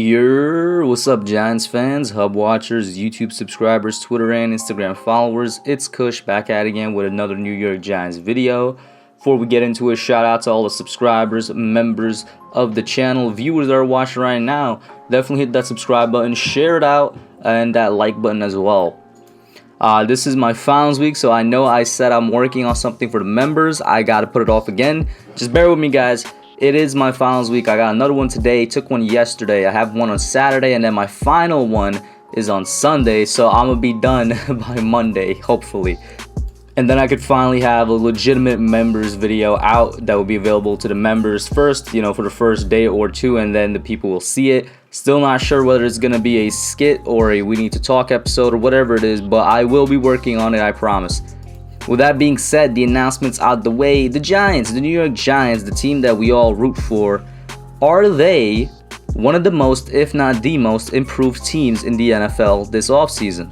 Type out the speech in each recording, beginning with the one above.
What's up, Giants fans, Hub watchers, YouTube subscribers, Twitter and Instagram followers? It's Kush back at it again with another New York Giants video. Before we get into it, shout out to all the subscribers, members of the channel, viewers that are watching right now. Definitely hit that subscribe button, share it out, and that like button as well. This is my finals week, so I know I said I'm working on something for the members. I gotta put it off again. Just bear with me, guys. It is my finals week. I got another one today, took one yesterday. I have one on Saturday, and then my final one is on Sunday. So I'm gonna be done by Monday, hopefully. And then I could finally have a legitimate members video out that will be available to the members first, for the first day or two, and then the people will see it. Still not sure whether it's gonna be a skit or a We Need to Talk episode or whatever it is, but I will be working on it, I promise. With that being said, the announcements out the way, the Giants, the New York Giants, the team that we all root for, are they one of the most, if not the most, improved teams in the NFL this offseason?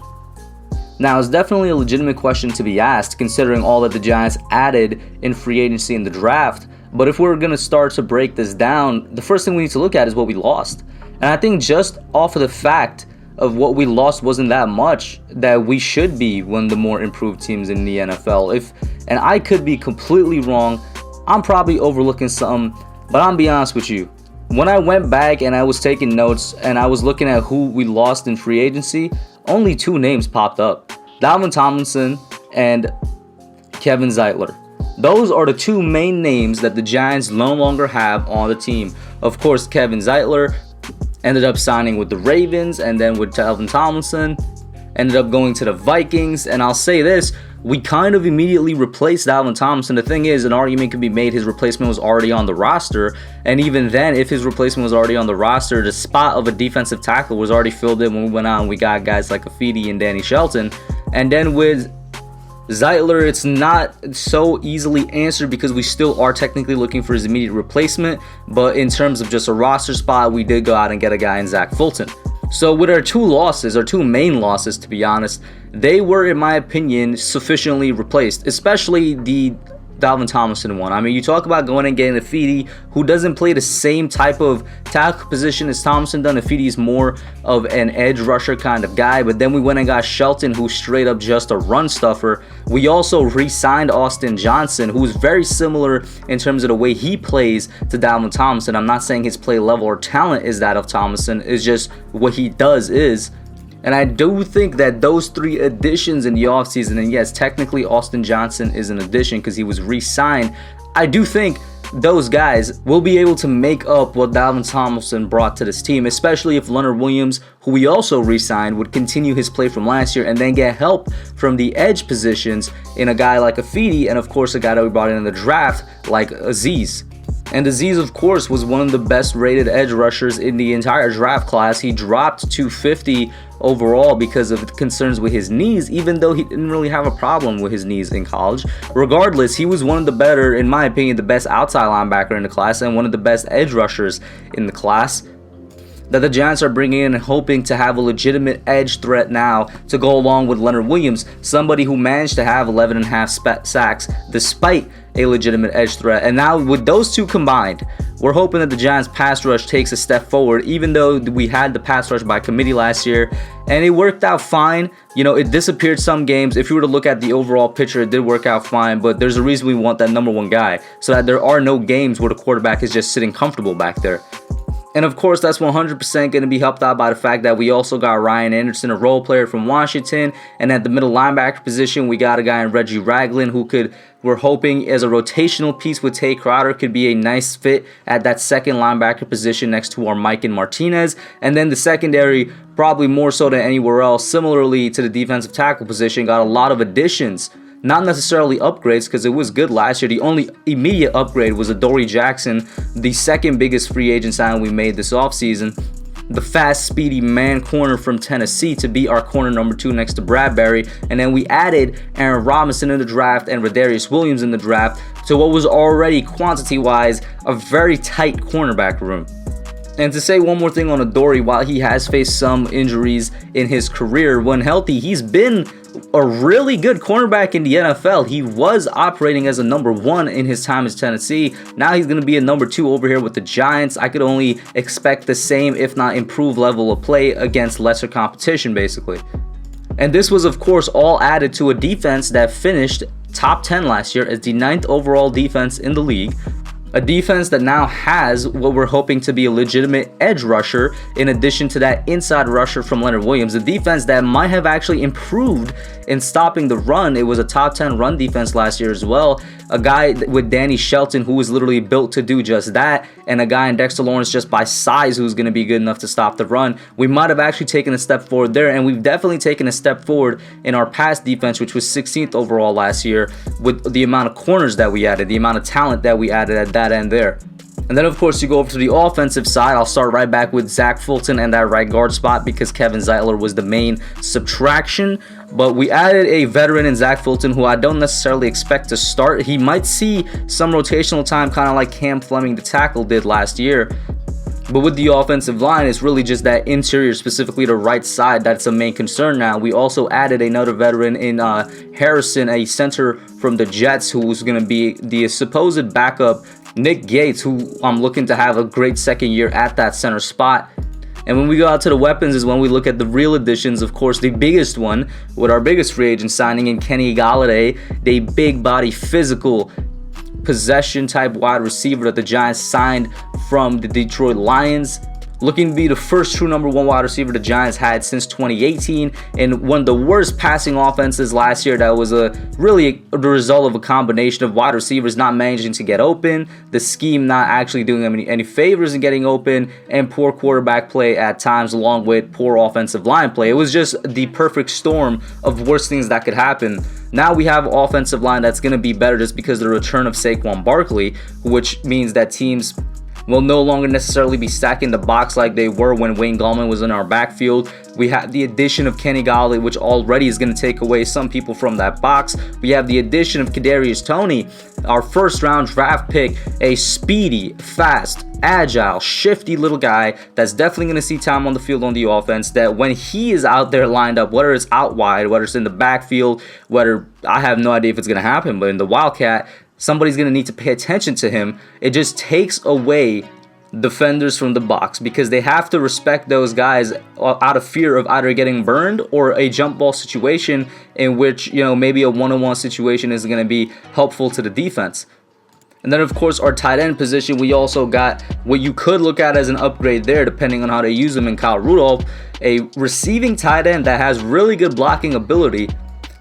Now, it's definitely a legitimate question to be asked, considering all that the Giants added in free agency in the draft. But if we're going to start to break this down, the first thing we need to look at is what we lost. And I think just off of the fact of what we lost wasn't that much, that we should be one of the more improved teams in the NFL. And I could be completely wrong. I'm probably overlooking something, but I'm be honest with you. When I went back and I was taking notes and I was looking at who we lost in free agency, only two names popped up: Dalvin Tomlinson and Kevin Zeitler. Those are the two main names that the Giants no longer have on the team. Of course, Kevin Zeitler ended up signing with the Ravens, and then with Dalvin Tomlinson, ended up going to the Vikings. And I'll say this, we kind of immediately replaced Dalvin Tomlinson. The thing is, an argument could be made his replacement was already on the roster. And even then, if his replacement was already on the roster, the spot of a defensive tackle was already filled in when we went out and we got guys like Afidi and Danny Shelton. And then with Zeitler, it's not so easily answered because we still are technically looking for his immediate replacement. But in terms of just a roster spot, we did go out and get a guy in Zach Fulton. So with our two losses, our two main losses, to be honest, they were, in my opinion, sufficiently replaced, especially the Dalvin Tomlinson one. I mean, you talk about going and getting Afidi, who doesn't play the same type of tackle position as Tomlinson done. Afidi is more of an edge rusher kind of guy, but then we went and got Shelton, who's straight up just a run stuffer. We also re-signed Austin Johnson, who's very similar in terms of the way he plays to Dalvin Tomlinson. I'm not saying his play level or talent is that of Tomlinson, it's just what he does is. And I do think that those three additions in the offseason, and yes, technically Austin Johnson is an addition because he was re-signed, I do think those guys will be able to make up what Dalvin Tomlinson brought to this team, especially if Leonard Williams, who we also re-signed, would continue his play from last year and then get help from the edge positions in a guy like Afidi, and of course a guy that we brought in the draft like Azeez. And Azeez, of course, was one of the best rated edge rushers in the entire draft class. He dropped to 50 overall because of concerns with his knees, even though he didn't really have a problem with his knees in college. Regardless, he was one of the better, in my opinion, the best outside linebacker in the class and one of the best edge rushers in the class that the Giants are bringing in and hoping to have a legitimate edge threat now to go along with Leonard Williams, somebody who managed to have 11.5 sacks despite a legitimate edge threat. And now with those two combined, we're hoping that the Giants pass rush takes a step forward, even though we had the pass rush by committee last year and it worked out fine. It disappeared some games. If you were to look at the overall picture, it did work out fine, but there's a reason we want that number one guy, so that there are no games where the quarterback is just sitting comfortable back there. And of course, that's 100% going to be helped out by the fact that we also got Ryan Anderson, a role player from Washington. And at the middle linebacker position, we got a guy in Reggie Ragland who we're hoping as a rotational piece with Tay Crowder, could be a nice fit at that second linebacker position next to our Mike and Martinez. And then the secondary, probably more so than anywhere else, similarly to the defensive tackle position, got a lot of additions. Not necessarily upgrades, because it was good last year. The only immediate upgrade was Adoree Jackson, the second biggest free agent signing we made this offseason. The fast, speedy man corner from Tennessee to be our corner number 2 next to Bradbury. And then we added Aaron Robinson in the draft and Rodarius Williams in the draft to what was already, quantity-wise, a very tight cornerback room. And to say one more thing on Adoree, while he has faced some injuries in his career, when healthy, he's been a really good cornerback in the NFL. He was operating as a number 1 in his time as Tennessee. Now he's going to be a number 2 over here with the Giants. I could only expect the same, if not improved level of play against lesser competition, basically. And this was, of course, all added to a defense that finished top 10 last year as the 9th overall defense in the league. A defense that now has what we're hoping to be a legitimate edge rusher in addition to that inside rusher from Leonard Williams. A defense that might have actually improved in stopping the run. It was a top 10 run defense last year as well. A guy with Danny Shelton who was literally built to do just that, and a guy in Dexter Lawrence just by size who's going to be good enough to stop the run. We might have actually taken a step forward there, and we've definitely taken a step forward in our pass defense, which was 16th overall last year, with the amount of corners that we added, the amount of talent that we added at that end there. And then, of course, you go over to the offensive side. I'll start right back with Zach Fulton and that right guard spot because Kevin Zeitler was the main subtraction. But we added a veteran in Zach Fulton who I don't necessarily expect to start. He might see some rotational time, kind of like Cam Fleming, the tackle, did last year. But with the offensive line, it's really just that interior, specifically the right side, that's a main concern now. We also added another veteran in Harrison, a center from the Jets, who was going to be the supposed backup Nick Gates, who I'm looking to have a great second year at that center spot. And when we go out to the weapons is when we look at the real additions. Of course, the biggest one with our biggest free agent signing in Kenny Golladay, the big body, physical, possession type wide receiver that the Giants signed from the Detroit Lions. Looking to be the first true number 1 wide receiver the Giants had since 2018, and one of the worst passing offenses last year that was really the result of a combination of wide receivers not managing to get open, the scheme not actually doing them any favors in getting open, and poor quarterback play at times along with poor offensive line play. It was just the perfect storm of worst things that could happen. Now we have an offensive line that's going to be better just because of the return of Saquon Barkley, which means that teams will no longer necessarily be stacking the box like they were when Wayne Gallman was in our backfield. We have the addition of Kenny Golladay, which already is going to take away some people from that box. We have the addition of Kadarius Toney, our first-round draft pick, a speedy, fast, agile, shifty little guy that's definitely going to see time on the field on the offense, that when he is out there lined up, whether it's out wide, whether it's in the backfield, whether I have no idea if it's going to happen, but in the Wildcat, somebody's going to need to pay attention to him. It just takes away defenders from the box because they have to respect those guys out of fear of either getting burned or a jump ball situation in which, maybe a one-on-one situation is going to be helpful to the defense. And then, of course, our tight end position, we also got what you could look at as an upgrade there, depending on how they use him in Kyle Rudolph, a receiving tight end that has really good blocking ability.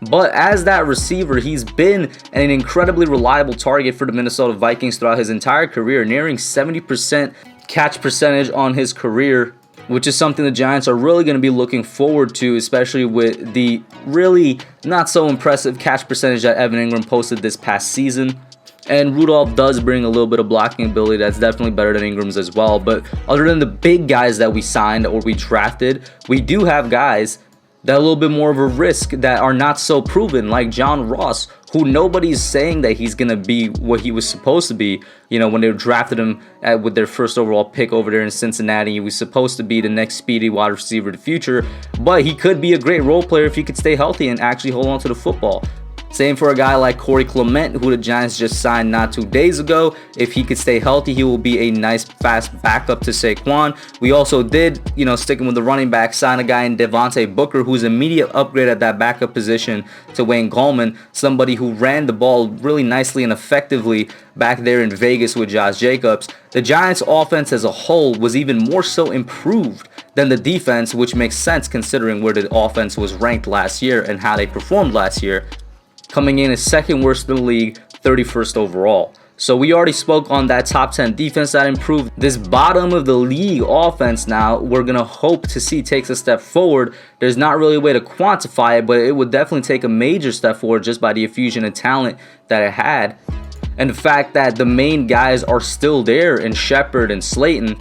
But as that receiver, he's been an incredibly reliable target for the Minnesota Vikings throughout his entire career, nearing 70% catch percentage on his career, which is something the Giants are really going to be looking forward to, especially with the really not so impressive catch percentage that Evan Ingram posted this past season. And Rudolph does bring a little bit of blocking ability that's definitely better than Ingram's as well. But other than the big guys that we signed or we drafted, we do have guys that are a little bit more of a risk that are not so proven, like John Ross, who nobody's saying that he's going to be what he was supposed to be. When they drafted him with their first overall pick over there in Cincinnati, he was supposed to be the next speedy wide receiver of the future. But he could be a great role player if he could stay healthy and actually hold on to the football. Same for a guy like Corey Clement, who the Giants just signed not 2 days ago. If he could stay healthy, he will be a nice, fast backup to Saquon. We also did, sticking with the running back, sign a guy in Devontae Booker, who's an immediate upgrade at that backup position to Wayne Gallman, somebody who ran the ball really nicely and effectively back there in Vegas with Josh Jacobs. The Giants' offense as a whole was even more so improved than the defense, which makes sense considering where the offense was ranked last year and how they performed last year, coming in as second worst in the league, 31st overall. So we already spoke on that top 10 defense that improved. This bottom of the league offense now, we're going to hope to see takes a step forward. There's not really a way to quantify it, but it would definitely take a major step forward just by the infusion of talent that it had. And the fact that the main guys are still there in Shepard and Slayton.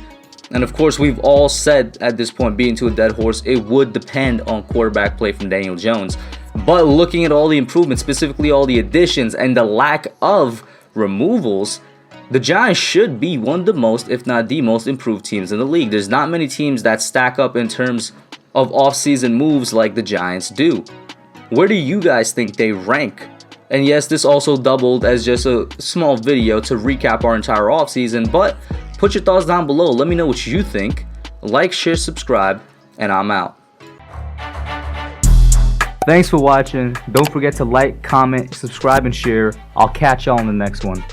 And of course, we've all said at this point, being to a dead horse, it would depend on quarterback play from Daniel Jones. But looking at all the improvements, specifically all the additions and the lack of removals, the Giants should be one of the most, if not the most, improved teams in the league. There's not many teams that stack up in terms of offseason moves like the Giants do. Where do you guys think they rank? And yes, this also doubled as just a small video to recap our entire offseason, but put your thoughts down below. Let me know what you think. Like, share, subscribe, and I'm out. Thanks for watching. Don't forget to like, comment, subscribe, and share. I'll catch y'all in the next one.